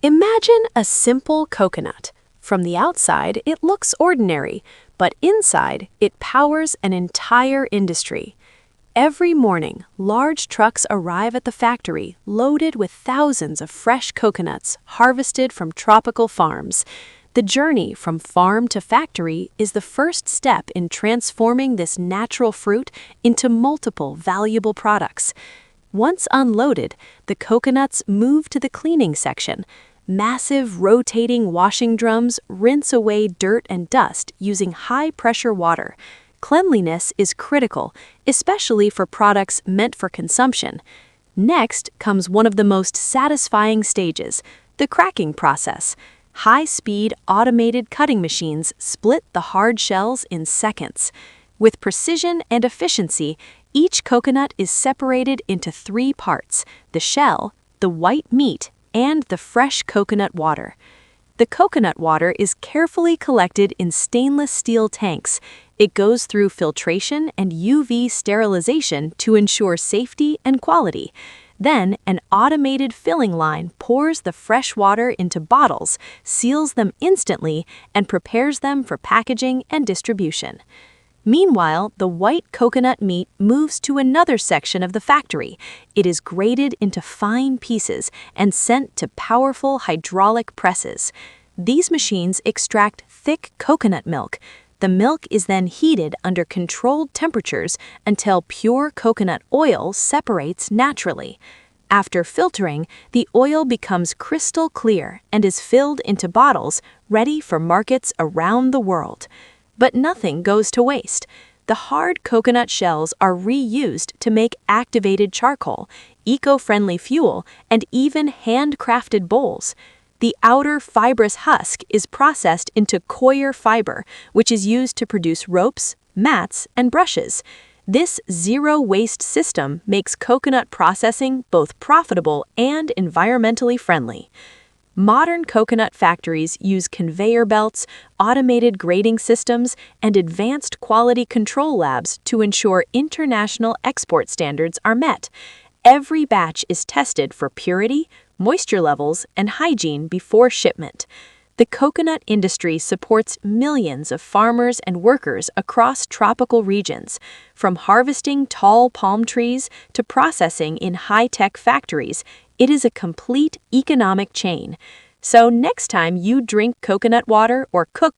Imagine a simple coconut. From the outside, it looks ordinary, but inside, it powers an entire industry. Every morning, large trucks arrive at the factory loaded with thousands of fresh coconuts harvested from tropical farms. The journey from farm to factory is the first step in transforming this natural fruit into multiple valuable products. Once unloaded, the coconuts move to the cleaning section. Massive rotating washing drums rinse away dirt and dust using high-pressure water. Cleanliness is critical, especially for products meant for consumption. Next comes one of the most satisfying stages, the cracking process. High-speed automated cutting machines split the hard shells in seconds. With precision and efficiency, each coconut is separated into 3 parts: the shell, the white meat, and the fresh coconut water. The coconut water is carefully collected in stainless steel tanks. It goes through filtration and UV sterilization to ensure safety and quality. Then, an automated filling line pours the fresh water into bottles, seals them instantly, and prepares them for packaging and distribution. Meanwhile, the white coconut meat moves to another section of the factory. It is grated into fine pieces and sent to powerful hydraulic presses. These machines extract thick coconut milk. The milk is then heated under controlled temperatures until pure coconut oil separates naturally. After filtering, the oil becomes crystal clear and is filled into bottles ready for markets around the world. But nothing goes to waste. The hard coconut shells are reused to make activated charcoal, eco-friendly fuel, and even handcrafted bowls. The outer fibrous husk is processed into coir fiber, which is used to produce ropes, mats, and brushes. This zero-waste system makes coconut processing both profitable and environmentally friendly. Modern coconut factories use conveyor belts, automated grading systems, and advanced quality control labs to ensure international export standards are met. Every batch is tested for purity, moisture levels, and hygiene before shipment. The coconut industry supports millions of farmers and workers across tropical regions. From harvesting tall palm trees to processing in high-tech factories, it is a complete economic chain. So next time you drink coconut water or cook